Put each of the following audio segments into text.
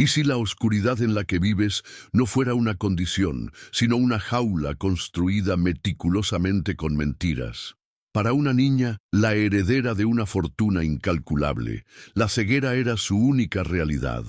¿Y si la oscuridad en la que vives no fuera una condición, sino una jaula construida meticulosamente con mentiras? Para una niña, la heredera de una fortuna incalculable, la ceguera era su única realidad,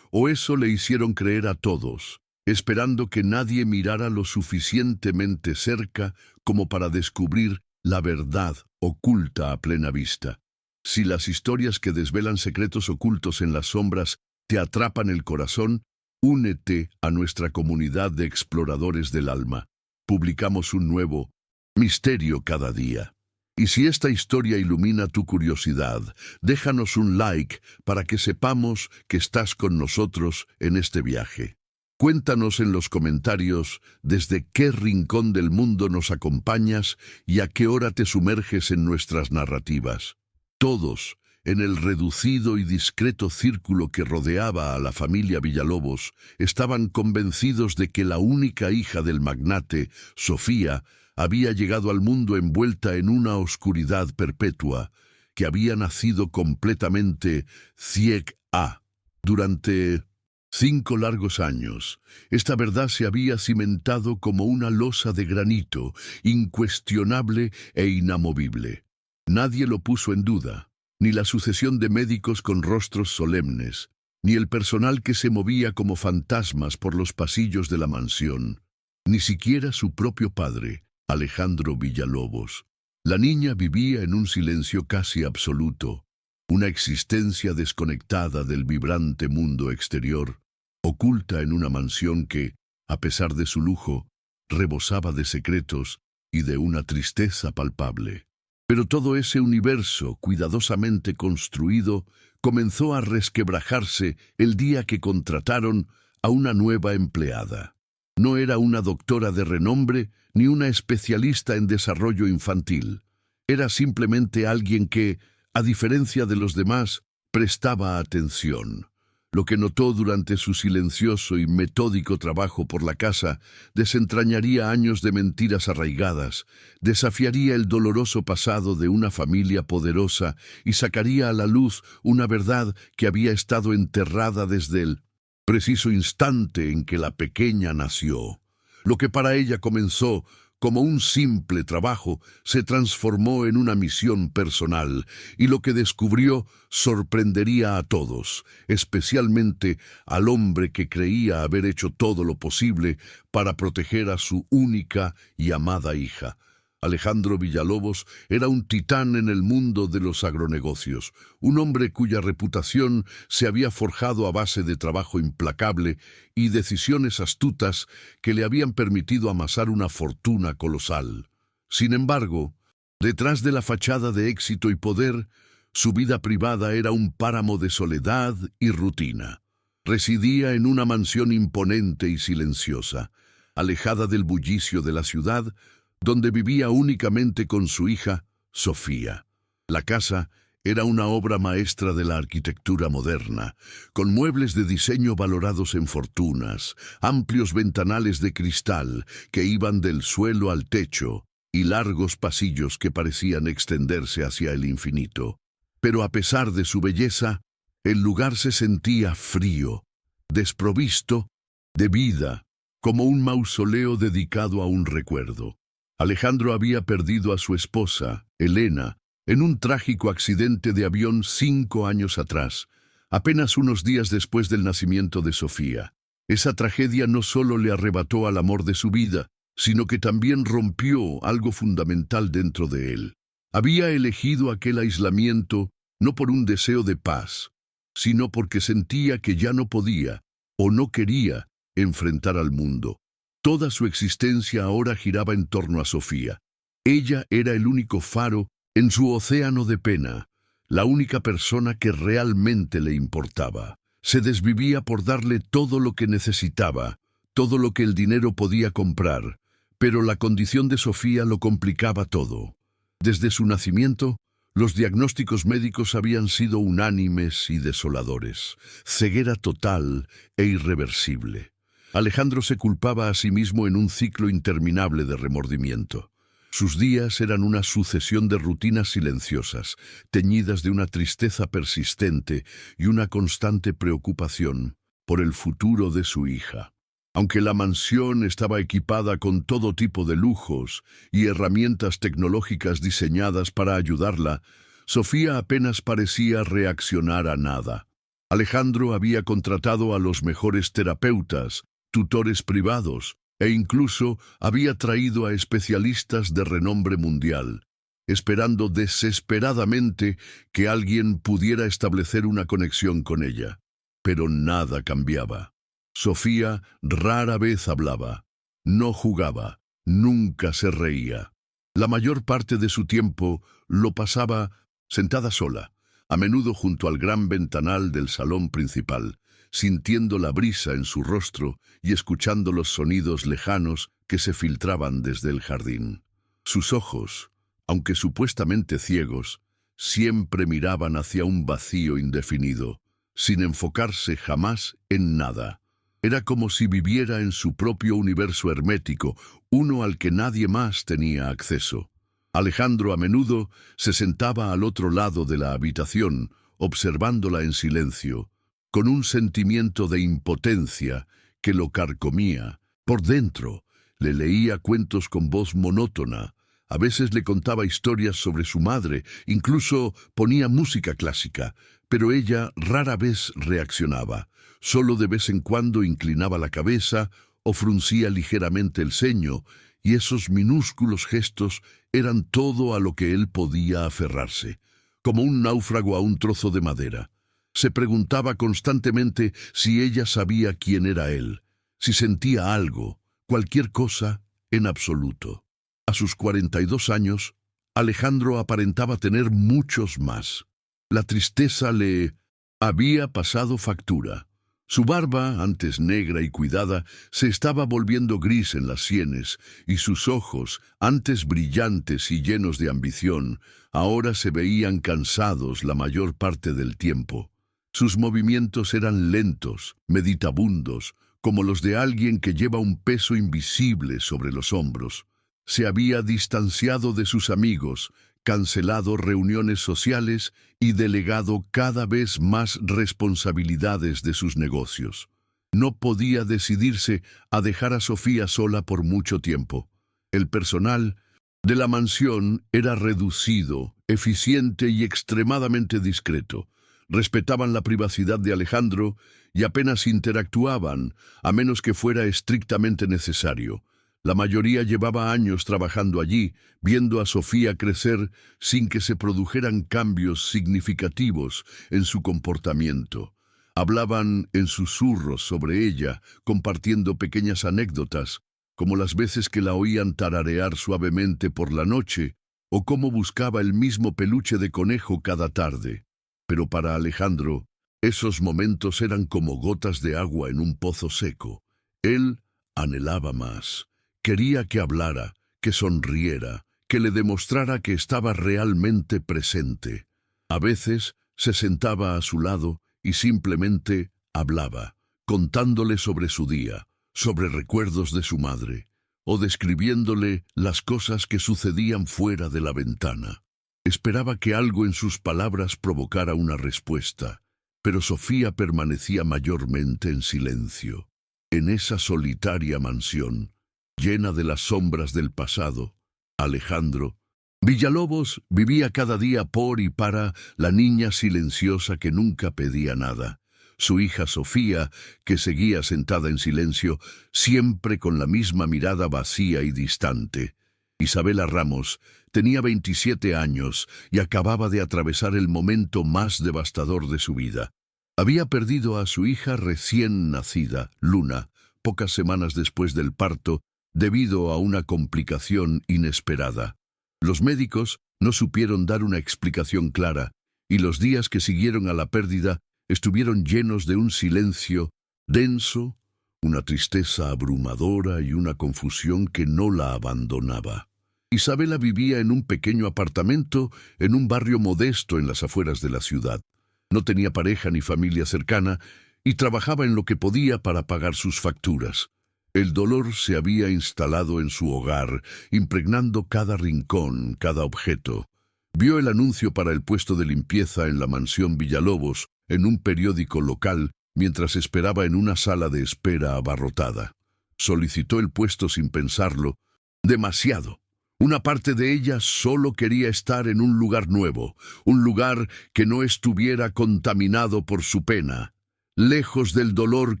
o eso le hicieron creer a todos, esperando que nadie mirara lo suficientemente cerca como para descubrir la verdad oculta a plena vista. Si las historias que desvelan secretos ocultos en las sombras te atrapan el corazón, únete a nuestra comunidad de exploradores del alma. Publicamos un nuevo misterio cada día. Y si esta historia ilumina tu curiosidad, déjanos un like para que sepamos que estás con nosotros en este viaje. Cuéntanos en los comentarios desde qué rincón del mundo nos acompañas y a qué hora te sumerges en nuestras narrativas. Todos, en el reducido y discreto círculo que rodeaba a la familia Villalobos, estaban convencidos de que la única hija del magnate, Sofía, había llegado al mundo envuelta en una oscuridad perpetua, que había nacido completamente ciega. Durante 5 largos años, esta verdad se había cimentado como una losa de granito, incuestionable e inamovible. Nadie lo puso en duda, ni la sucesión de médicos con rostros solemnes, ni el personal que se movía como fantasmas por los pasillos de la mansión, ni siquiera su propio padre, Alejandro Villalobos. La niña vivía en un silencio casi absoluto, una existencia desconectada del vibrante mundo exterior, oculta en una mansión que, a pesar de su lujo, rebosaba de secretos y de una tristeza palpable. Pero todo ese universo cuidadosamente construido comenzó a resquebrajarse el día que contrataron a una nueva empleada. No era una doctora de renombre ni una especialista en desarrollo infantil. Era simplemente alguien que, a diferencia de los demás, prestaba atención. Lo que notó durante su silencioso y metódico trabajo por la casa desentrañaría años de mentiras arraigadas, desafiaría el doloroso pasado de una familia poderosa y sacaría a la luz una verdad que había estado enterrada desde el preciso instante en que la pequeña nació. Lo que para ella comenzó como un simple trabajo se transformó en una misión personal, y lo que descubrió sorprendería a todos, especialmente al hombre que creía haber hecho todo lo posible para proteger a su única y amada hija. Alejandro Villalobos era un titán en el mundo de los agronegocios, un hombre cuya reputación se había forjado a base de trabajo implacable y decisiones astutas que le habían permitido amasar una fortuna colosal. Sin embargo, detrás de la fachada de éxito y poder, su vida privada era un páramo de soledad y rutina. Residía en una mansión imponente y silenciosa, alejada del bullicio de la ciudad, donde vivía únicamente con su hija, Sofía. La casa era una obra maestra de la arquitectura moderna, con muebles de diseño valorados en fortunas, amplios ventanales de cristal que iban del suelo al techo y largos pasillos que parecían extenderse hacia el infinito. Pero a pesar de su belleza, el lugar se sentía frío, desprovisto de vida, como un mausoleo dedicado a un recuerdo. Alejandro había perdido a su esposa, Elena, en un trágico accidente de avión 5 años atrás, apenas unos días después del nacimiento de Sofía. Esa tragedia no solo le arrebató al amor de su vida, sino que también rompió algo fundamental dentro de él. Había elegido aquel aislamiento no por un deseo de paz, sino porque sentía que ya no podía, o no quería, enfrentar al mundo. Toda su existencia ahora giraba en torno a Sofía. Ella era el único faro en su océano de pena, la única persona que realmente le importaba. Se desvivía por darle todo lo que necesitaba, todo lo que el dinero podía comprar, pero la condición de Sofía lo complicaba todo. Desde su nacimiento, los diagnósticos médicos habían sido unánimes y desoladores: ceguera total e irreversible. Alejandro se culpaba a sí mismo en un ciclo interminable de remordimiento. Sus días eran una sucesión de rutinas silenciosas, teñidas de una tristeza persistente y una constante preocupación. por el futuro de su hija. Aunque la mansión estaba equipada con todo tipo de lujos y herramientas tecnológicas diseñadas para ayudarla, Sofía apenas parecía reaccionar a nada. Alejandro había contratado a los mejores terapeutas, tutores privados, e incluso había traído a especialistas de renombre mundial, esperando desesperadamente que alguien pudiera establecer una conexión con ella. Pero nada cambiaba. Sofía rara vez hablaba, no jugaba, nunca se reía. La mayor parte de su tiempo lo pasaba sentada sola, a menudo junto al gran ventanal del salón principal, sintiendo la brisa en su rostro y escuchando los sonidos lejanos que se filtraban desde el jardín. Sus ojos, aunque supuestamente ciegos, siempre miraban hacia un vacío indefinido, sin enfocarse jamás en nada. Era como si viviera en su propio universo hermético, uno al que nadie más tenía acceso. Alejandro a menudo se sentaba al otro lado de la habitación, observándola en silencio, con un sentimiento de impotencia que lo carcomía. Por dentro, le leía cuentos con voz monótona, a veces le contaba historias sobre su madre, incluso ponía música clásica, pero ella rara vez reaccionaba. Solo de vez en cuando inclinaba la cabeza o fruncía ligeramente el ceño, y esos minúsculos gestos eran todo a lo que él podía aferrarse, como un náufrago a un trozo de madera. Se preguntaba constantemente si ella sabía quién era él, si sentía algo, cualquier cosa en absoluto. A sus 42 años, Alejandro aparentaba tener muchos más. La tristeza le había pasado factura. Su barba, antes negra y cuidada, se estaba volviendo gris en las sienes, y sus ojos, antes brillantes y llenos de ambición, ahora se veían cansados la mayor parte del tiempo. Sus movimientos eran lentos, meditabundos, como los de alguien que lleva un peso invisible sobre los hombros. Se había distanciado de sus amigos, cancelado reuniones sociales y delegado cada vez más responsabilidades de sus negocios. No podía decidirse a dejar a Sofía sola por mucho tiempo. El personal de la mansión era reducido, eficiente y extremadamente discreto. Respetaban la privacidad de Alejandro y apenas interactuaban, a menos que fuera estrictamente necesario. La mayoría llevaba años trabajando allí, viendo a Sofía crecer sin que se produjeran cambios significativos en su comportamiento. Hablaban en susurros sobre ella, compartiendo pequeñas anécdotas, como las veces que la oían tararear suavemente por la noche, o cómo buscaba el mismo peluche de conejo cada tarde. Pero para Alejandro, esos momentos eran como gotas de agua en un pozo seco. Él anhelaba más. Quería que hablara, que sonriera, que le demostrara que estaba realmente presente. A veces se sentaba a su lado y simplemente hablaba, contándole sobre su día, sobre recuerdos de su madre, o describiéndole las cosas que sucedían fuera de la ventana. Esperaba que algo en sus palabras provocara una respuesta, pero Sofía permanecía mayormente en silencio. En esa solitaria mansión, llena de las sombras del pasado, Alejandro Villalobos vivía cada día por y para la niña silenciosa que nunca pedía nada. Su hija Sofía, que seguía sentada en silencio, siempre con la misma mirada vacía y distante. Isabela Ramos tenía 27 años y acababa de atravesar el momento más devastador de su vida. Había perdido a su hija recién nacida, Luna, pocas semanas después del parto, debido a una complicación inesperada. Los médicos no supieron dar una explicación clara, y los días que siguieron a la pérdida estuvieron llenos de un silencio denso, una tristeza abrumadora y una confusión que no la abandonaba. Isabela vivía en un pequeño apartamento en un barrio modesto en las afueras de la ciudad. No tenía pareja ni familia cercana y trabajaba en lo que podía para pagar sus facturas. El dolor se había instalado en su hogar, impregnando cada rincón, cada objeto. Vio el anuncio para el puesto de limpieza en la mansión Villalobos en un periódico local mientras esperaba en una sala de espera abarrotada. Solicitó el puesto sin pensarlo. Demasiado. Una parte de ella solo quería estar en un lugar nuevo, un lugar que no estuviera contaminado por su pena, lejos del dolor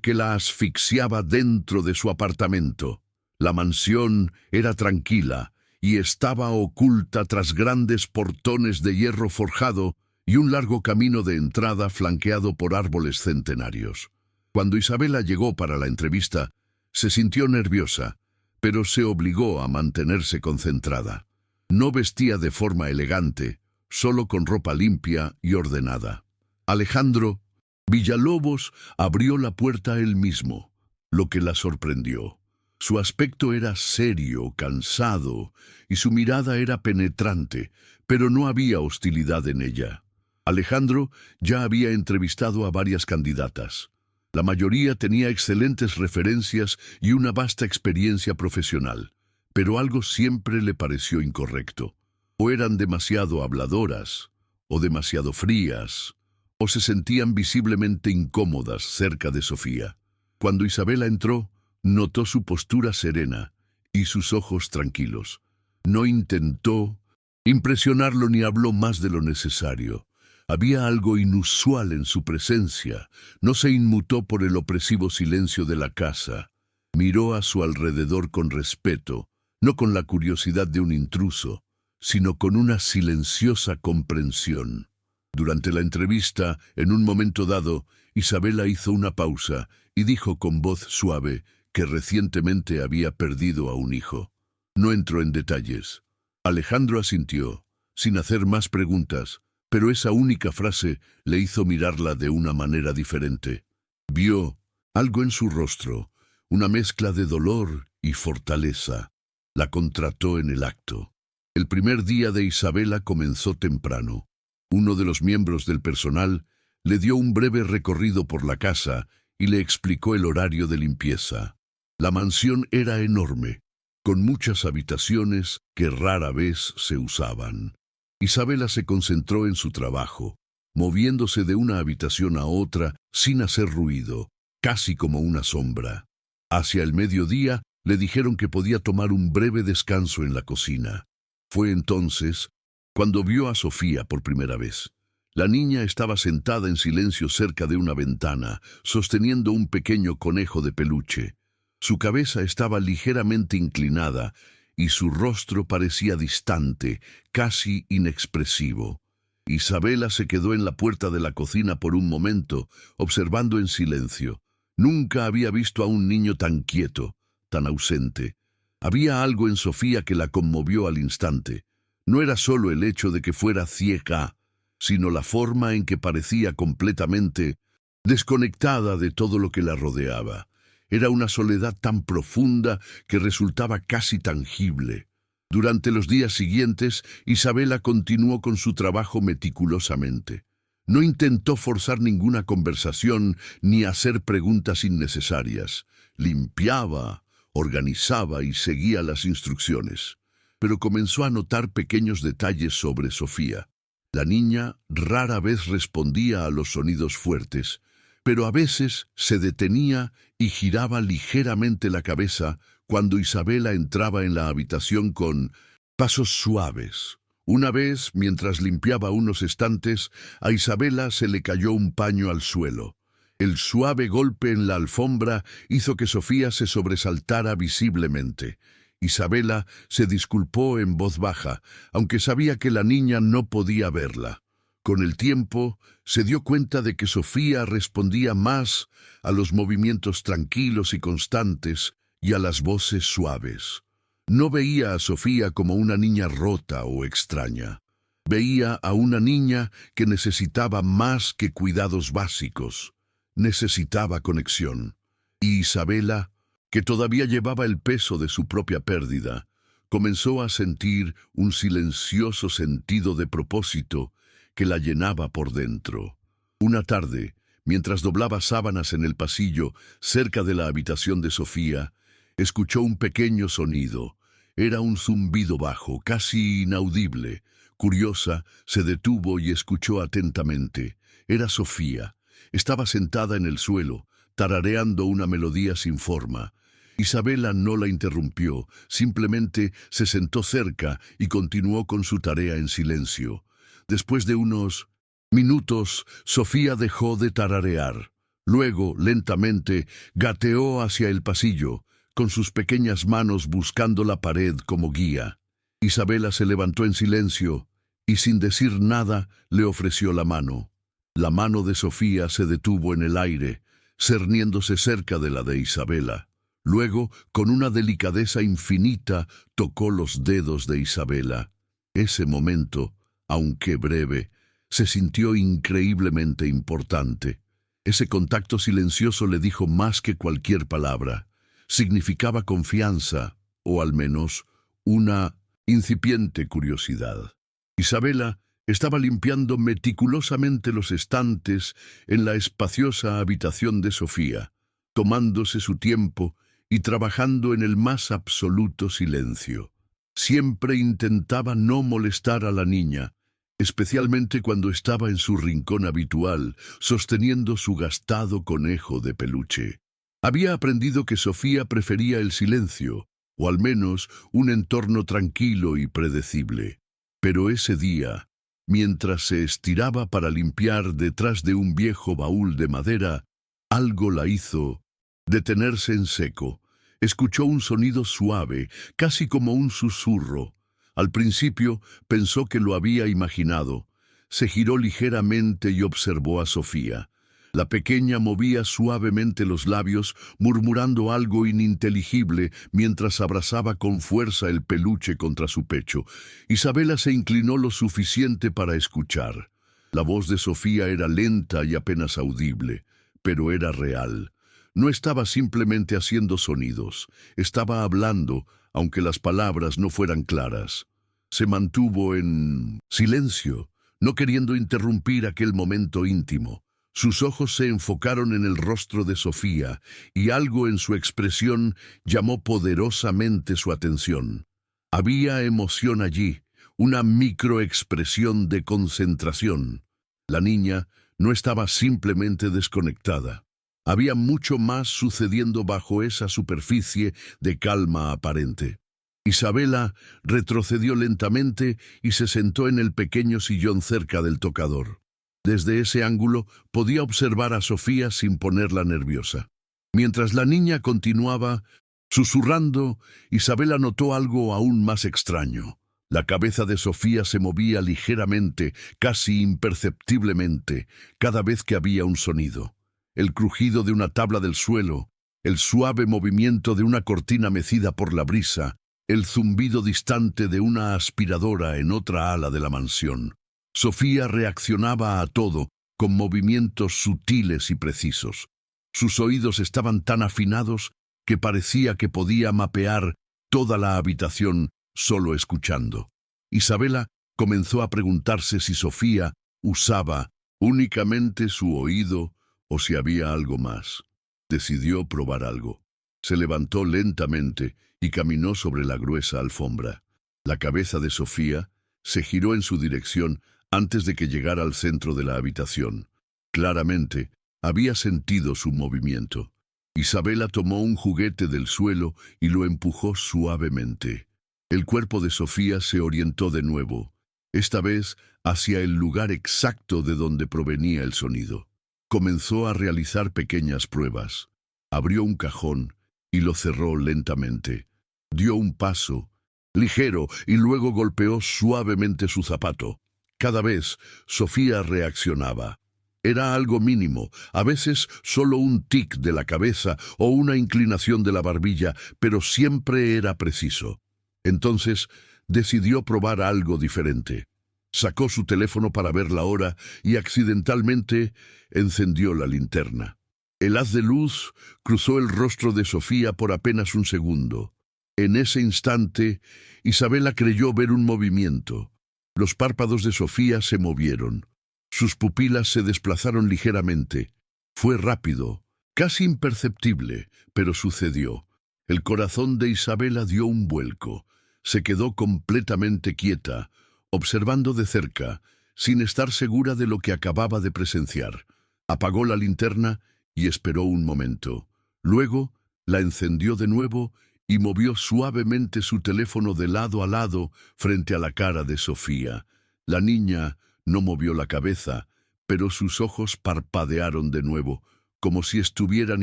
que la asfixiaba dentro de su apartamento. La mansión era tranquila y estaba oculta tras grandes portones de hierro forjado y un largo camino de entrada flanqueado por árboles centenarios. Cuando Isabela llegó para la entrevista, se sintió nerviosa, pero se obligó a mantenerse concentrada. No vestía de forma elegante, solo con ropa limpia y ordenada. Alejandro Villalobos abrió la puerta él mismo, lo que la sorprendió. Su aspecto era serio, cansado, y su mirada era penetrante, pero no había hostilidad en ella. Alejandro ya había entrevistado a varias candidatas. La mayoría tenía excelentes referencias y una vasta experiencia profesional, pero algo siempre le pareció incorrecto. O eran demasiado habladoras, o demasiado frías, o se sentían visiblemente incómodas cerca de Sofía. Cuando Isabela entró, notó su postura serena y sus ojos tranquilos. No intentó impresionarlo ni habló más de lo necesario. Había algo inusual en su presencia. No se inmutó por el opresivo silencio de la casa. Miró a su alrededor con respeto, no con la curiosidad de un intruso, sino con una silenciosa comprensión. Durante la entrevista, en un momento dado, Isabela hizo una pausa y dijo con voz suave que recientemente había perdido a un hijo. No entró en detalles. Alejandro asintió, sin hacer más preguntas, pero esa única frase le hizo mirarla de una manera diferente. Vio algo en su rostro, una mezcla de dolor y fortaleza. La contrató en el acto. El primer día de Isabela comenzó temprano. Uno de los miembros del personal le dio un breve recorrido por la casa y le explicó el horario de limpieza. La mansión era enorme, con muchas habitaciones que rara vez se usaban. Isabela se concentró en su trabajo, moviéndose de una habitación a otra sin hacer ruido, casi como una sombra. Hacia el mediodía le dijeron que podía tomar un breve descanso en la cocina. Fue entonces cuando vio a Sofía por primera vez. La niña estaba sentada en silencio cerca de una ventana, sosteniendo un pequeño conejo de peluche. Su cabeza estaba ligeramente inclinada y su rostro parecía distante, casi inexpresivo. Isabela se quedó en la puerta de la cocina por un momento, observando en silencio. Nunca había visto a un niño tan quieto, tan ausente. Había algo en Sofía que la conmovió al instante. No era solo el hecho de que fuera ciega, sino la forma en que parecía completamente desconectada de todo lo que la rodeaba. Era una soledad tan profunda que resultaba casi tangible. Durante los días siguientes, Isabela continuó con su trabajo meticulosamente. No intentó forzar ninguna conversación ni hacer preguntas innecesarias. Limpiaba, organizaba y seguía las instrucciones. Pero comenzó a notar pequeños detalles sobre Sofía. La niña rara vez respondía a los sonidos fuertes, pero a veces se detenía y giraba ligeramente la cabeza cuando Isabela entraba en la habitación con pasos suaves. Una vez, mientras limpiaba unos estantes, a Isabela se le cayó un paño al suelo. El suave golpe en la alfombra hizo que Sofía se sobresaltara visiblemente. Isabela se disculpó en voz baja, aunque sabía que la niña no podía verla. Con el tiempo, se dio cuenta de que Sofía respondía más a los movimientos tranquilos y constantes y a las voces suaves. No veía a Sofía como una niña rota o extraña. Veía a una niña que necesitaba más que cuidados básicos. Necesitaba conexión. Y Isabela, que todavía llevaba el peso de su propia pérdida, comenzó a sentir un silencioso sentido de propósito que la llenaba por dentro. Una tarde, mientras doblaba sábanas en el pasillo cerca de la habitación de Sofía, escuchó un pequeño sonido. Era un zumbido bajo, casi inaudible. Curiosa, se detuvo y escuchó atentamente. Era Sofía. Estaba sentada en el suelo, tarareando una melodía sin forma. Isabela no la interrumpió, simplemente se sentó cerca y continuó con su tarea en silencio. Después de unos minutos, Sofía dejó de tararear. Luego, lentamente, gateó hacia el pasillo, con sus pequeñas manos buscando la pared como guía. Isabela se levantó en silencio y, sin decir nada, le ofreció la mano. La mano de Sofía se detuvo en el aire, cerniéndose cerca de la de Isabela. Luego, con una delicadeza infinita, tocó los dedos de Isabela. Ese momento, aunque breve, se sintió increíblemente importante. Ese contacto silencioso le dijo más que cualquier palabra. Significaba confianza, o al menos una incipiente curiosidad. Isabela estaba limpiando meticulosamente los estantes en la espaciosa habitación de Sofía, tomándose su tiempo y trabajando en el más absoluto silencio. Siempre intentaba no molestar a la niña, especialmente cuando estaba en su rincón habitual, sosteniendo su gastado conejo de peluche. Había aprendido que Sofía prefería el silencio, o al menos un entorno tranquilo y predecible. Pero ese día, mientras se estiraba para limpiar detrás de un viejo baúl de madera, algo la hizo detenerse en seco. Escuchó un sonido suave, casi como un susurro. Al principio pensó que lo había imaginado. Se giró ligeramente y observó a Sofía. La pequeña movía suavemente los labios, murmurando algo ininteligible mientras abrazaba con fuerza el peluche contra su pecho. Isabela se inclinó lo suficiente para escuchar. La voz de Sofía era lenta y apenas audible, pero era real. No estaba simplemente haciendo sonidos, estaba hablando, aunque las palabras no fueran claras. Se mantuvo en silencio, no queriendo interrumpir aquel momento íntimo. Sus ojos se enfocaron en el rostro de Sofía, y algo en su expresión llamó poderosamente su atención. Había emoción allí, una microexpresión de concentración. La niña no estaba simplemente desconectada. Había mucho más sucediendo bajo esa superficie de calma aparente. Isabela retrocedió lentamente y se sentó en el pequeño sillón cerca del tocador. Desde ese ángulo podía observar a Sofía sin ponerla nerviosa. Mientras la niña continuaba susurrando, Isabela notó algo aún más extraño. La cabeza de Sofía se movía ligeramente, casi imperceptiblemente, cada vez que había un sonido. El crujido de una tabla del suelo, el suave movimiento de una cortina mecida por la brisa, el zumbido distante de una aspiradora en otra ala de la mansión. Sofía reaccionaba a todo con movimientos sutiles y precisos. Sus oídos estaban tan afinados que parecía que podía mapear toda la habitación solo escuchando. Isabela comenzó a preguntarse si Sofía usaba únicamente su oído o si había algo más. Decidió probar algo. Se levantó lentamente y caminó sobre la gruesa alfombra. La cabeza de Sofía se giró en su dirección antes de que llegara al centro de la habitación. Claramente, había sentido su movimiento. Isabela tomó un juguete del suelo y lo empujó suavemente. El cuerpo de Sofía se orientó de nuevo, esta vez hacia el lugar exacto de donde provenía el sonido. Comenzó a realizar pequeñas pruebas. Abrió un cajón y lo cerró lentamente. Dio un paso, ligero, y luego golpeó suavemente su zapato. Cada vez, Sofía reaccionaba. Era algo mínimo, a veces solo un tic de la cabeza o una inclinación de la barbilla, pero siempre era preciso. Entonces, decidió probar algo diferente. Sacó su teléfono para ver la hora y accidentalmente encendió la linterna. El haz de luz cruzó el rostro de Sofía por apenas un segundo. En ese instante, Isabela creyó ver un movimiento. Los párpados de Sofía se movieron. Sus pupilas se desplazaron ligeramente. Fue rápido, casi imperceptible, pero sucedió. El corazón de Isabela dio un vuelco. Se quedó completamente quieta, observando de cerca, sin estar segura de lo que acababa de presenciar. Apagó la linterna y esperó un momento. Luego la encendió de nuevo y movió suavemente su teléfono de lado a lado frente a la cara de Sofía. La niña no movió la cabeza, pero sus ojos parpadearon de nuevo, como si estuvieran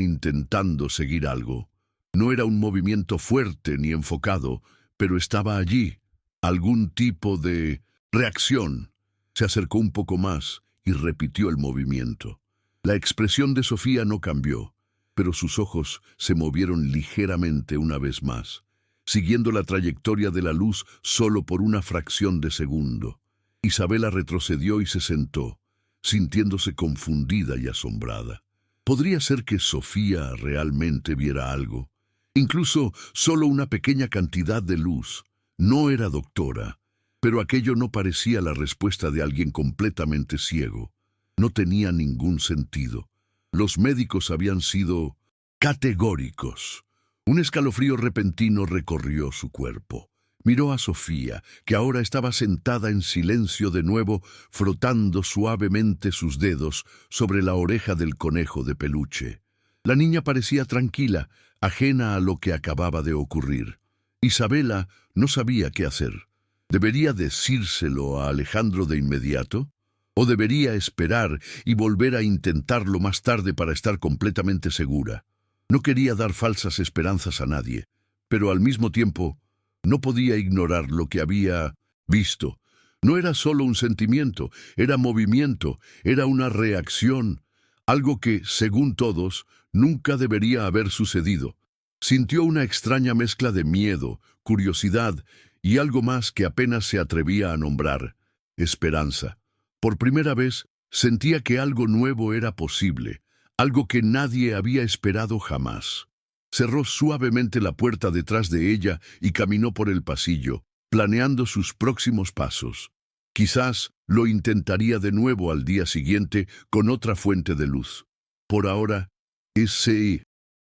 intentando seguir algo. No era un movimiento fuerte ni enfocado, pero estaba allí. Algún tipo de reacción. Se acercó un poco más y repitió el movimiento. La expresión de Sofía no cambió, pero sus ojos se movieron ligeramente una vez más, siguiendo la trayectoria de la luz solo por una fracción de segundo. Isabela retrocedió y se sentó, sintiéndose confundida y asombrada. ¿Podría ser que Sofía realmente viera algo? Incluso solo una pequeña cantidad de luz. No era doctora, pero aquello no parecía la respuesta de alguien completamente ciego. No tenía ningún sentido. Los médicos habían sido categóricos. Un escalofrío repentino recorrió su cuerpo. Miró a Sofía, que ahora estaba sentada en silencio de nuevo, frotando suavemente sus dedos sobre la oreja del conejo de peluche. La niña parecía tranquila, ajena a lo que acababa de ocurrir. Isabela no sabía qué hacer. ¿Debería decírselo a Alejandro de inmediato? ¿O debería esperar y volver a intentarlo más tarde para estar completamente segura? No quería dar falsas esperanzas a nadie, pero al mismo tiempo no podía ignorar lo que había visto. No era solo un sentimiento, era movimiento, era una reacción, algo que, según todos, nunca debería haber sucedido. Sintió una extraña mezcla de miedo, curiosidad y algo más que apenas se atrevía a nombrar: esperanza. Por primera vez, sentía que algo nuevo era posible, algo que nadie había esperado jamás. Cerró suavemente la puerta detrás de ella y caminó por el pasillo, planeando sus próximos pasos. Quizás lo intentaría de nuevo al día siguiente con otra fuente de luz. Por ahora,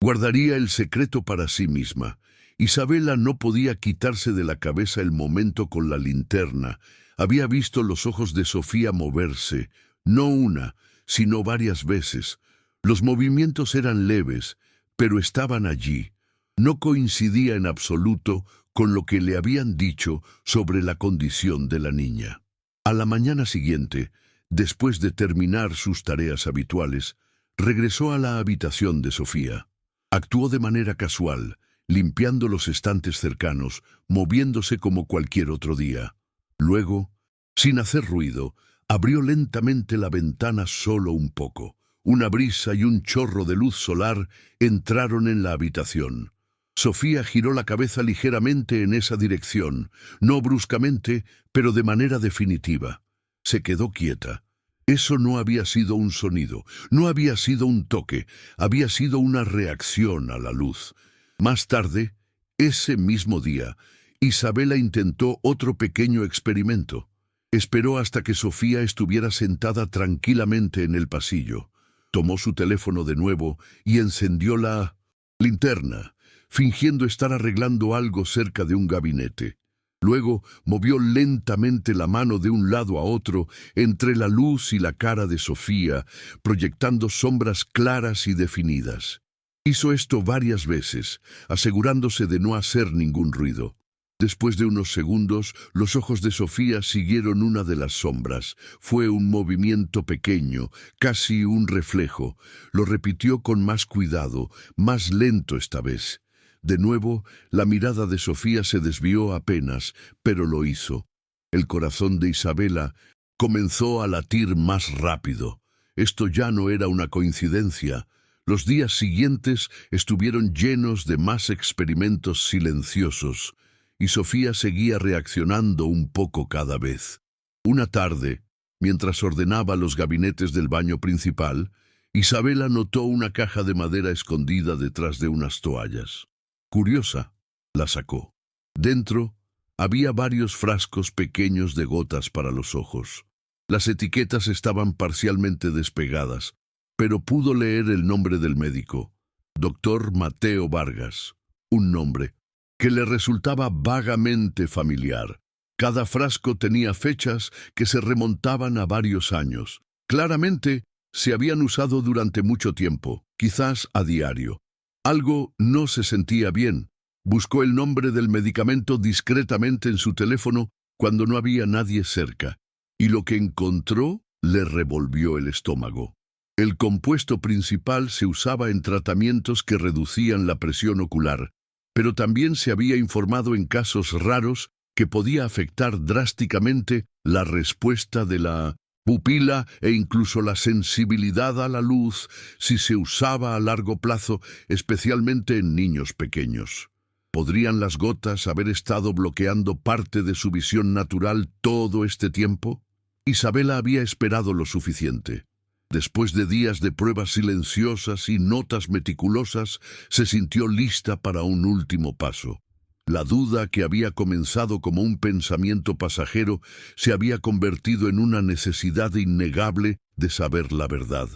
guardaría el secreto para sí misma. Isabela no podía quitarse de la cabeza el momento con la linterna. Había visto los ojos de Sofía moverse, no una, sino varias veces. Los movimientos eran leves, pero estaban allí. No coincidía en absoluto con lo que le habían dicho sobre la condición de la niña. A la mañana siguiente, después de terminar sus tareas habituales, regresó a la habitación de Sofía. Actuó de manera casual, limpiando los estantes cercanos, moviéndose como cualquier otro día. Luego, sin hacer ruido, abrió lentamente la ventana solo un poco. Una brisa y un chorro de luz solar entraron en la habitación. Sofía giró la cabeza ligeramente en esa dirección, no bruscamente, pero de manera definitiva. Se quedó quieta. Eso no había sido un sonido, no había sido un toque, había sido una reacción a la luz. Más tarde, ese mismo día, Isabela intentó otro pequeño experimento. Esperó hasta que Sofía estuviera sentada tranquilamente en el pasillo. Tomó su teléfono de nuevo y encendió la linterna, fingiendo estar arreglando algo cerca de un gabinete. Luego movió lentamente la mano de un lado a otro entre la luz y la cara de Sofía, proyectando sombras claras y definidas. Hizo esto varias veces, asegurándose de no hacer ningún ruido. Después de unos segundos, los ojos de Sofía siguieron una de las sombras. Fue un movimiento pequeño, casi un reflejo. Lo repitió con más cuidado, más lento esta vez. De nuevo, la mirada de Sofía se desvió apenas, pero lo hizo. El corazón de Isabela comenzó a latir más rápido. Esto ya no era una coincidencia. Los días siguientes estuvieron llenos de más experimentos silenciosos, y Sofía seguía reaccionando un poco cada vez. Una tarde, mientras ordenaba los gabinetes del baño principal, Isabela notó una caja de madera escondida detrás de unas toallas. Curiosa, la sacó. Dentro había varios frascos pequeños de gotas para los ojos. Las etiquetas estaban parcialmente despegadas, pero pudo leer el nombre del médico, Dr. Mateo Vargas, un nombre que le resultaba vagamente familiar. Cada frasco tenía fechas que se remontaban a varios años. Claramente, Se habían usado durante mucho tiempo, quizás a diario. Algo no se sentía bien. Buscó el nombre del medicamento discretamente en su teléfono cuando no había nadie cerca, y lo que encontró le revolvió el estómago. El compuesto principal se usaba en tratamientos que reducían la presión ocular, pero también se había informado en casos raros que podía afectar drásticamente la respuesta de la pupila e incluso la sensibilidad a la luz si se usaba a largo plazo, especialmente en niños pequeños. ¿Podrían las gotas haber estado bloqueando parte de su visión natural todo este tiempo? Isabela había esperado lo suficiente. Después de días de pruebas silenciosas y notas meticulosas, se sintió lista para un último paso. La duda que había comenzado como un pensamiento pasajero se había convertido en una necesidad innegable de saber la verdad.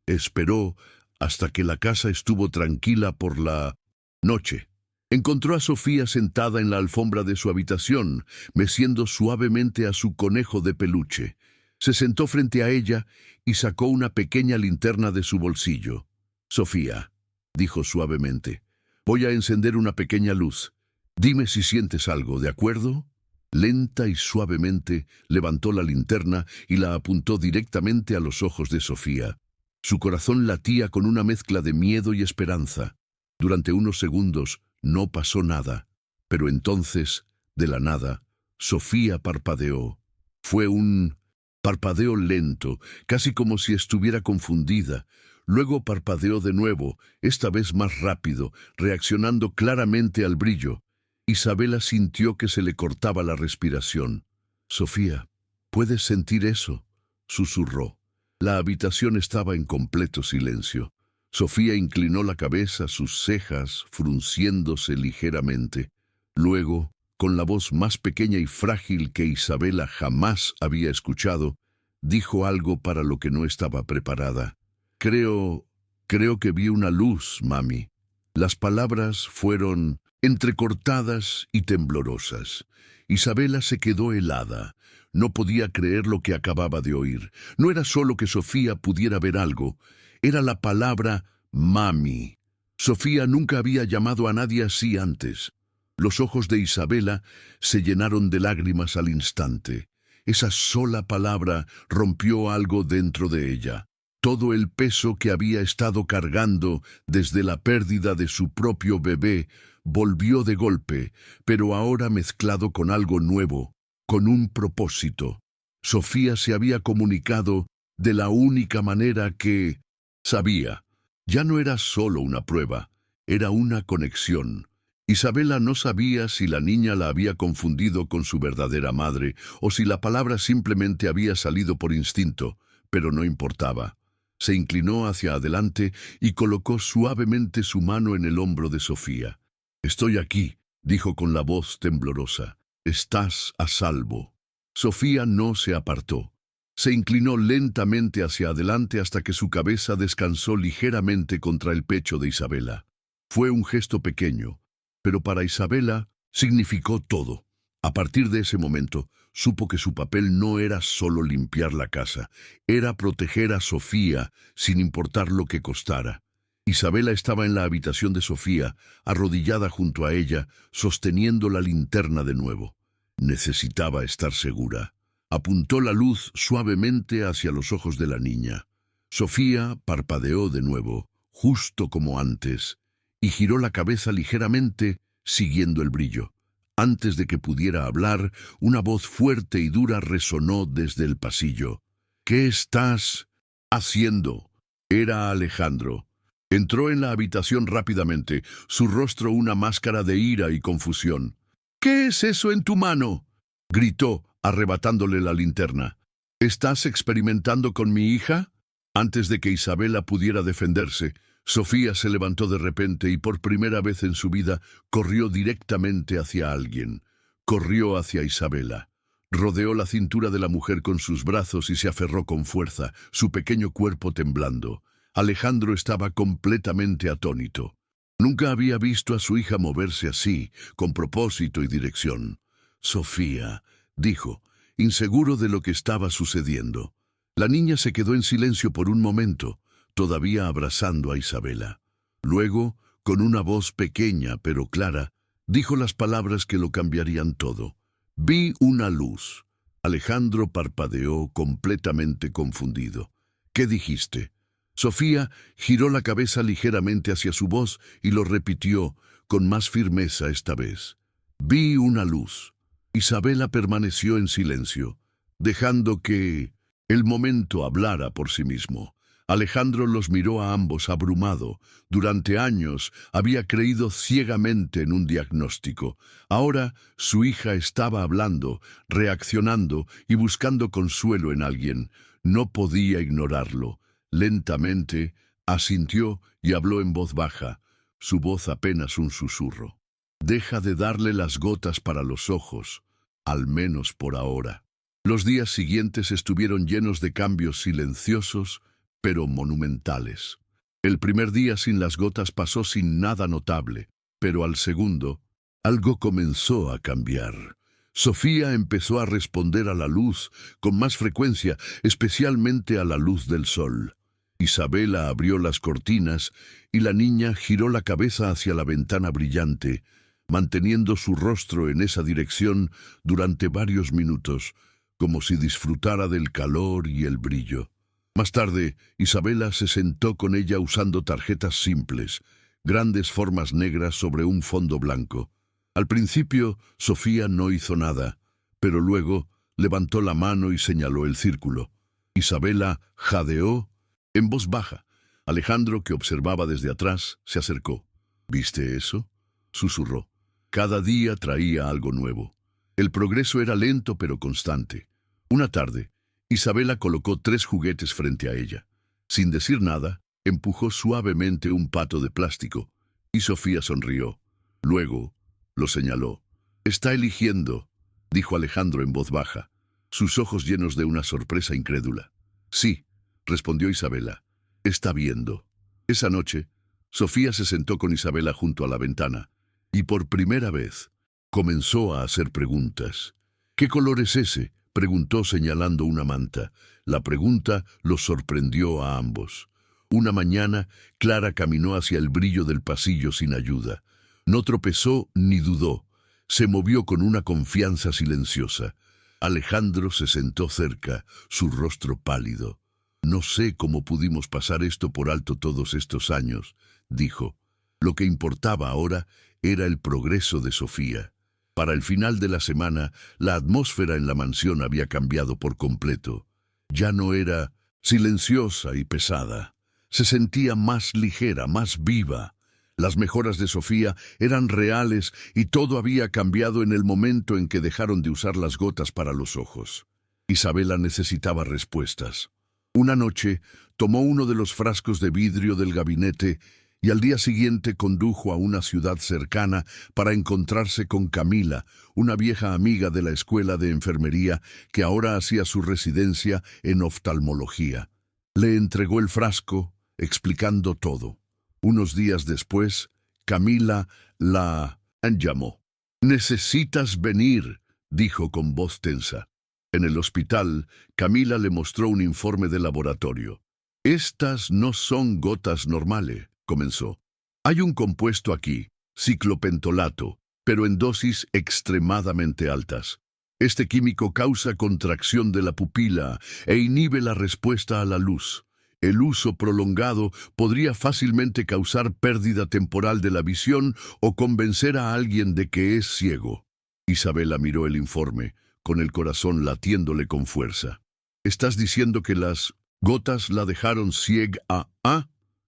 Esperó hasta que la casa estuvo tranquila por la noche. Encontró a Sofía sentada en la alfombra de su habitación, meciendo suavemente a su conejo de peluche. Se sentó frente a ella y sacó una pequeña linterna de su bolsillo. «Sofía», dijo suavemente, «voy a encender una pequeña luz. Dime si sientes algo, ¿de acuerdo?» Lenta y suavemente levantó la linterna y la apuntó directamente a los ojos de Sofía. Su corazón latía con una mezcla de miedo y esperanza. Durante unos segundos no pasó nada, pero entonces, de la nada, Sofía parpadeó. Fue un parpadeo lento, casi como si estuviera confundida. Luego parpadeó de nuevo, esta vez más rápido, reaccionando claramente al brillo. Isabela sintió que se le cortaba la respiración. «Sofía, ¿puedes sentir eso?», susurró. La habitación estaba en completo silencio. Sofía inclinó la cabeza, sus cejas frunciéndose ligeramente. Luego, con la voz más pequeña y frágil que Isabela jamás había escuchado, dijo algo para lo que no estaba preparada. Creo que vi una luz, mami». Las palabras fueron entrecortadas y temblorosas. Isabela se quedó helada. No podía creer lo que acababa de oír. No era solo que Sofía pudiera ver algo, era la palabra mami. Sofía nunca había llamado a nadie así antes. Los ojos de Isabela se llenaron de lágrimas al instante. Esa sola palabra rompió algo dentro de ella. Todo el peso que había estado cargando desde la pérdida de su propio bebé volvió de golpe, pero ahora mezclado con algo nuevo, con un propósito. Sofía se había comunicado de la única manera que sabía. Ya no era solo una prueba, era una conexión. Isabela no sabía si la niña la había confundido con su verdadera madre o si la palabra simplemente había salido por instinto, pero no importaba. Se inclinó hacia adelante y colocó suavemente su mano en el hombro de Sofía. «Estoy aquí», dijo con la voz temblorosa. «Estás a salvo». Sofía no se apartó. Se inclinó lentamente hacia adelante hasta que su cabeza descansó ligeramente contra el pecho de Isabela. Fue un gesto pequeño, pero para Isabela significó todo. A partir de ese momento, supo que su papel no era solo limpiar la casa, era proteger a Sofía sin importar lo que costara. Isabela estaba en la habitación de Sofía, arrodillada junto a ella, sosteniendo la linterna de nuevo. Necesitaba estar segura. Apuntó la luz suavemente hacia los ojos de la niña. Sofía parpadeó de nuevo, justo como antes, y giró la cabeza ligeramente, siguiendo el brillo. Antes de que pudiera hablar, una voz fuerte y dura resonó desde el pasillo. «¿Qué estás haciendo?». Era Alejandro. Entró en la habitación rápidamente, su rostro una máscara de ira y confusión. «¿Qué es eso en tu mano?», gritó, arrebatándole la linterna. «¿Estás experimentando con mi hija?». Antes de que Isabela pudiera defenderse, Sofía se levantó de repente y por primera vez en su vida corrió directamente hacia alguien. Corrió hacia Isabela. Rodeó la cintura de la mujer con sus brazos y se aferró con fuerza, su pequeño cuerpo temblando. Alejandro estaba completamente atónito. Nunca había visto a su hija moverse así, con propósito y dirección. «Sofía», dijo, inseguro de lo que estaba sucediendo. La niña se quedó en silencio por un momento, todavía abrazando a Isabela. Luego, con una voz pequeña pero clara, dijo las palabras que lo cambiarían todo. Vi una luz. Alejandro parpadeó completamente confundido. ¿Qué dijiste? Sofía giró la cabeza ligeramente hacia su voz y lo repitió, con más firmeza esta vez. Vi una luz. Isabela permaneció en silencio, dejando que el momento hablara por sí mismo. Alejandro los miró a ambos abrumado. Durante años había creído ciegamente en un diagnóstico. Ahora su hija estaba hablando, reaccionando y buscando consuelo en alguien. No podía ignorarlo. Lentamente asintió y habló en voz baja, su voz apenas un susurro. Deja de darle las gotas para los ojos, al menos por ahora. Los días siguientes estuvieron llenos de cambios silenciosos, pero monumentales. El primer día sin las gotas pasó sin nada notable, pero al segundo, algo comenzó a cambiar. Sofía empezó a responder a la luz con más frecuencia, especialmente a la luz del sol. Isabela abrió las cortinas y la niña giró la cabeza hacia la ventana brillante, manteniendo su rostro en esa dirección durante varios minutos, como si disfrutara del calor y el brillo. Más tarde, Isabela se sentó con ella usando tarjetas simples, grandes formas negras sobre un fondo blanco. Al principio, Sofía no hizo nada, pero luego levantó la mano y señaló el círculo. Isabela jadeó en voz baja. Alejandro, que observaba desde atrás, se acercó. ¿Viste eso?, susurró. Cada día traía algo nuevo. El progreso era lento pero constante. Una tarde, Isabela colocó 3 juguetes frente a ella. Sin decir nada, empujó suavemente un pato de plástico, y Sofía sonrió. Luego, lo señaló. «Está eligiendo», dijo Alejandro en voz baja, sus ojos llenos de una sorpresa incrédula. «Sí», respondió Isabela. «Está viendo». Esa noche, Sofía se sentó con Isabela junto a la ventana, y por primera vez comenzó a hacer preguntas. «¿Qué color es ese?», preguntó señalando una manta. La pregunta los sorprendió a ambos. Una mañana, Clara caminó hacia el brillo del pasillo sin ayuda. No tropezó ni dudó. Se movió con una confianza silenciosa. Alejandro se sentó cerca, su rostro pálido. «No sé cómo pudimos pasar esto por alto todos estos años», dijo. Lo que importaba ahora era el progreso de Sofía. Para el final de la semana, la atmósfera en la mansión había cambiado por completo. Ya no era silenciosa y pesada. Se sentía más ligera, más viva. Las mejoras de Sofía eran reales y todo había cambiado en el momento en que dejaron de usar las gotas para los ojos. Isabela necesitaba respuestas. Una noche, tomó uno de los frascos de vidrio del gabinete y al día siguiente condujo a una ciudad cercana para encontrarse con Camila, una vieja amiga de la escuela de enfermería que ahora hacía su residencia en oftalmología. Le entregó el frasco, explicando todo. Unos días después, Camila la llamó. «Necesitas venir», dijo con voz tensa. En el hospital, Camila le mostró un informe de laboratorio. «Estas no son gotas normales», comenzó. «Hay un compuesto aquí, ciclopentolato, pero en dosis extremadamente altas. Este químico causa contracción de la pupila e inhibe la respuesta a la luz. El uso prolongado podría fácilmente causar pérdida temporal de la visión o convencer a alguien de que es ciego». Isabela miró el informe, con el corazón latiéndole con fuerza. «¿Estás diciendo que las gotas la dejaron ciega?»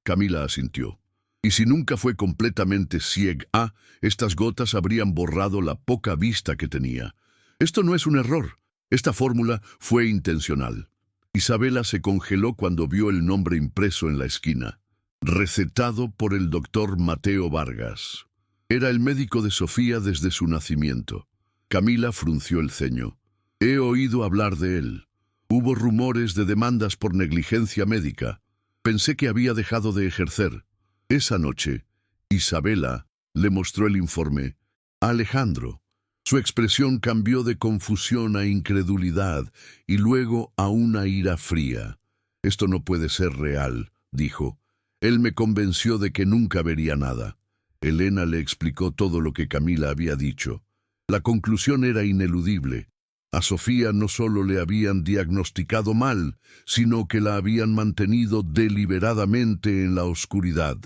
Camila asintió. «Y si nunca fue completamente ciega, estas gotas habrían borrado la poca vista que tenía. Esto no es un error. Esta fórmula fue intencional». Isabela se congeló cuando vio el nombre impreso en la esquina. «Recetado por el doctor Mateo Vargas». Era el médico de Sofía desde su nacimiento. Camila frunció el ceño. «He oído hablar de él. Hubo rumores de demandas por negligencia médica. Pensé que había dejado de ejercer». Esa noche, Isabela le mostró el informe a Alejandro. Su expresión cambió de confusión a incredulidad y luego a una ira fría. «Esto no puede ser real», dijo. «Él me convenció de que nunca vería nada». Elena le explicó todo lo que Camila había dicho. La conclusión era ineludible. A Sofía no solo le habían diagnosticado mal, sino que la habían mantenido deliberadamente en la oscuridad.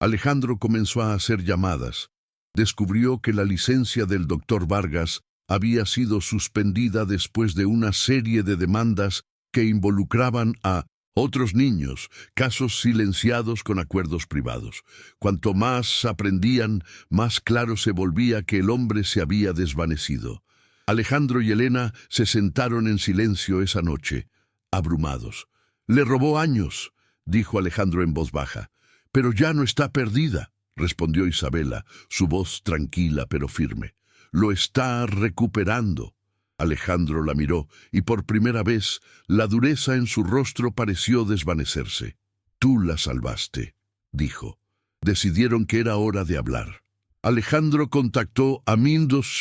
Alejandro comenzó a hacer llamadas. Descubrió que la licencia del doctor Vargas había sido suspendida después de una serie de demandas que involucraban a otros niños, casos silenciados con acuerdos privados. Cuanto más aprendían, más claro se volvía que el hombre se había desvanecido. Alejandro y Elena se sentaron en silencio esa noche, abrumados. «Le robó años», dijo Alejandro en voz baja. «Pero ya no está perdida», respondió Isabela, su voz tranquila pero firme. «Lo está recuperando». Alejandro la miró y por primera vez la dureza en su rostro pareció desvanecerse. «Tú la salvaste», dijo. Decidieron que era hora de hablar. Alejandro contactó a Mindos,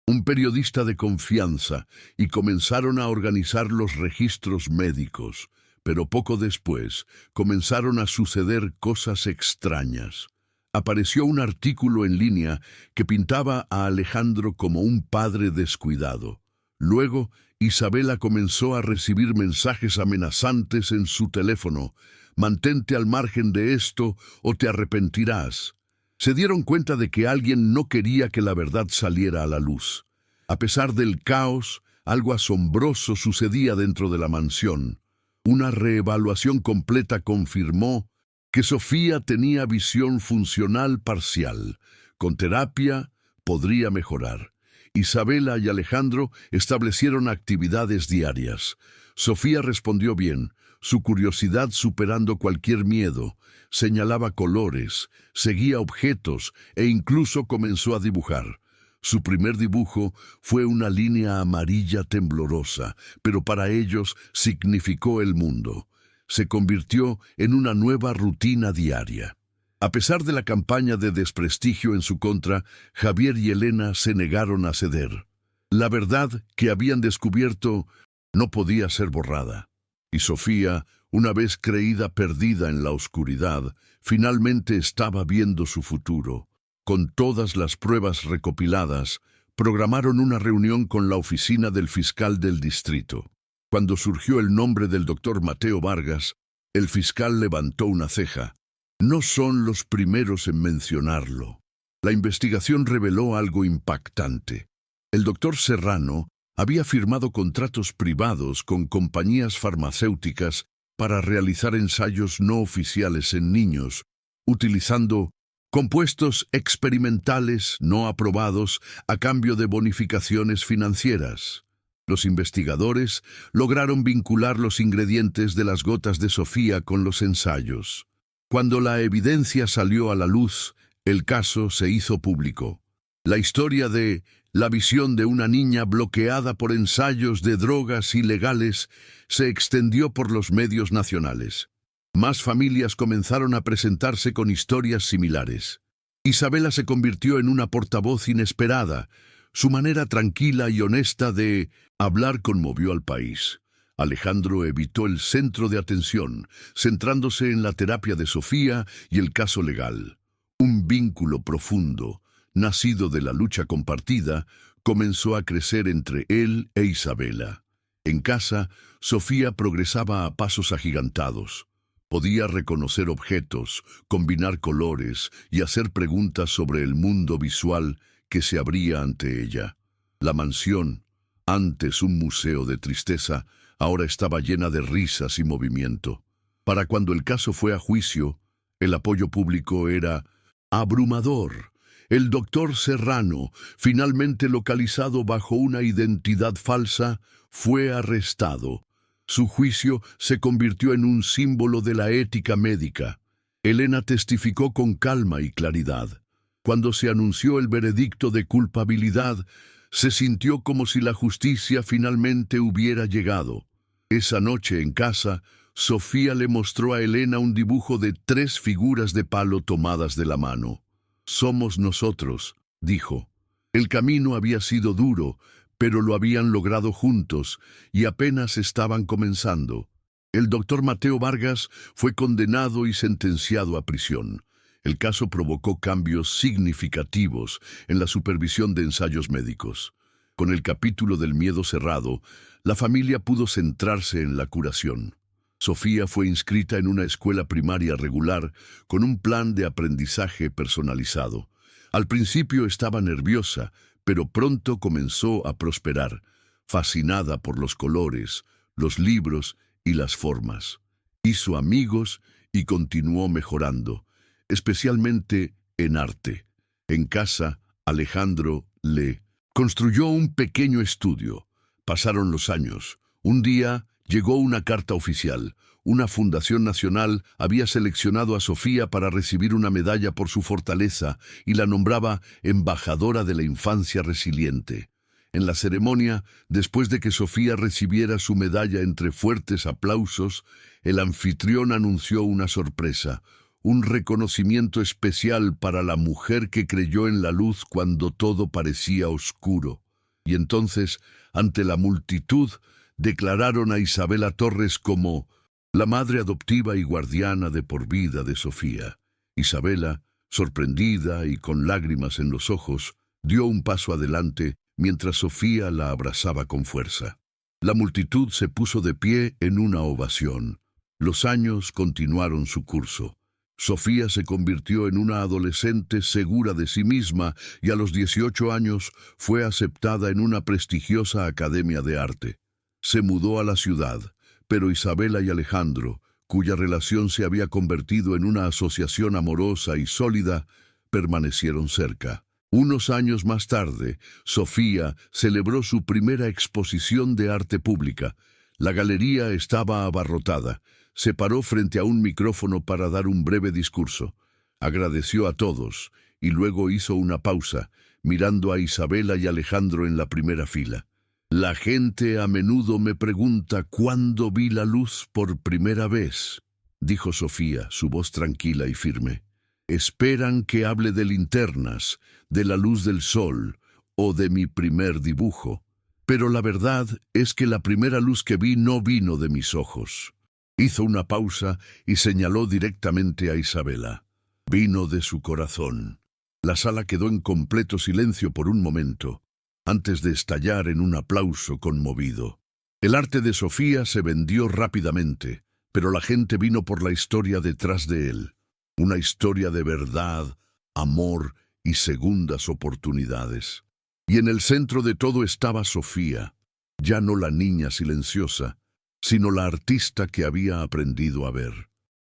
un periodista de confianza, y comenzaron a organizar los registros médicos. Pero poco después comenzaron a suceder cosas extrañas. Apareció un artículo en línea que pintaba a Alejandro como un padre descuidado. Luego, Isabela comenzó a recibir mensajes amenazantes en su teléfono. «Mantente al margen de esto o te arrepentirás». Se dieron cuenta de que alguien no quería que la verdad saliera a la luz. A pesar del caos, algo asombroso sucedía dentro de la mansión. Una reevaluación completa confirmó que Sofía tenía visión funcional parcial. Con terapia podría mejorar. Isabela y Alejandro establecieron actividades diarias. Sofía respondió bien, su curiosidad superando cualquier miedo. Señalaba colores, seguía objetos e incluso comenzó a dibujar. Su primer dibujo fue una línea amarilla temblorosa, pero para ellos significó el mundo. Se convirtió en una nueva rutina diaria. A pesar de la campaña de desprestigio en su contra, Javier y Elena se negaron a ceder. La verdad que habían descubierto no podía ser borrada. Y Sofía, una vez creída perdida en la oscuridad, finalmente estaba viendo su futuro. Con todas las pruebas recopiladas, programaron una reunión con la oficina del fiscal del distrito. Cuando surgió el nombre del doctor Mateo Vargas, el fiscal levantó una ceja. No son los primeros en mencionarlo. La investigación reveló algo impactante. El doctor Serrano había firmado contratos privados con compañías farmacéuticas para realizar ensayos no oficiales en niños, utilizando compuestos experimentales no aprobados a cambio de bonificaciones financieras. Los investigadores lograron vincular los ingredientes de las gotas de Sofía con los ensayos. Cuando la evidencia salió a la luz, el caso se hizo público. La historia de la visión de una niña bloqueada por ensayos de drogas ilegales se extendió por los medios nacionales. Más familias comenzaron a presentarse con historias similares. Isabela se convirtió en una portavoz inesperada. Su manera tranquila y honesta de hablar conmovió al país. Alejandro evitó el centro de atención, centrándose en la terapia de Sofía y el caso legal. Un vínculo profundo, nacido de la lucha compartida, comenzó a crecer entre él e Isabela. En casa, Sofía progresaba a pasos agigantados. Podía reconocer objetos, combinar colores y hacer preguntas sobre el mundo visual que se abría ante ella. La mansión, antes un museo de tristeza, ahora estaba llena de risas y movimiento. Para cuando el caso fue a juicio, el apoyo público era abrumador. El doctor Serrano, finalmente localizado bajo una identidad falsa, fue arrestado. Su juicio se convirtió en un símbolo de la ética médica. Elena testificó con calma y claridad. Cuando se anunció el veredicto de culpabilidad, se sintió como si la justicia finalmente hubiera llegado. Esa noche en casa, Sofía le mostró a Elena un dibujo de 3 figuras de palo tomadas de la mano. «Somos nosotros», dijo. El camino había sido duro, pero lo habían logrado juntos y apenas estaban comenzando. El doctor Mateo Vargas fue condenado y sentenciado a prisión. El caso provocó cambios significativos en la supervisión de ensayos médicos. Con el capítulo del miedo cerrado, la familia pudo centrarse en la curación. Sofía fue inscrita en una escuela primaria regular con un plan de aprendizaje personalizado. Al principio estaba nerviosa, pero pronto comenzó a prosperar, fascinada por los colores, los libros y las formas. Hizo amigos y continuó mejorando, especialmente en arte. En casa, Alejandro le construyó un pequeño estudio. Pasaron los años. Un día llegó una carta oficial. Una fundación nacional había seleccionado a Sofía para recibir una medalla por su fortaleza y la nombraba embajadora de la infancia resiliente. En la ceremonia, después de que Sofía recibiera su medalla entre fuertes aplausos, el anfitrión anunció una sorpresa, un reconocimiento especial para la mujer que creyó en la luz cuando todo parecía oscuro. Y entonces, ante la multitud, declararon a Isabela Torres como la madre adoptiva y guardiana de por vida de Sofía. Isabela, sorprendida y con lágrimas en los ojos, dio un paso adelante mientras Sofía la abrazaba con fuerza. La multitud se puso de pie en una ovación. Los años continuaron su curso. Sofía se convirtió en una adolescente segura de sí misma y a los 18 años fue aceptada en una prestigiosa academia de arte. Se mudó a la ciudad, pero Isabela y Alejandro, cuya relación se había convertido en una asociación amorosa y sólida, permanecieron cerca. Unos años más tarde, Sofía celebró su primera exposición de arte pública. La galería estaba abarrotada. Se paró frente a un micrófono para dar un breve discurso. Agradeció a todos y luego hizo una pausa, mirando a Isabela y Alejandro en la primera fila. La gente a menudo me pregunta cuándo vi la luz por primera vez, dijo Sofía, su voz tranquila y firme. Esperan que hable de linternas, de la luz del sol o de mi primer dibujo. Pero la verdad es que la primera luz que vi no vino de mis ojos. Hizo una pausa y señaló directamente a Isabela. Vino de su corazón. La sala quedó en completo silencio por un momento, antes de estallar en un aplauso conmovido. El arte de Sofía se vendió rápidamente, pero la gente vino por la historia detrás de él. Una historia de verdad, amor y segundas oportunidades. Y en el centro de todo estaba Sofía, ya no la niña silenciosa, sino la artista que había aprendido a ver.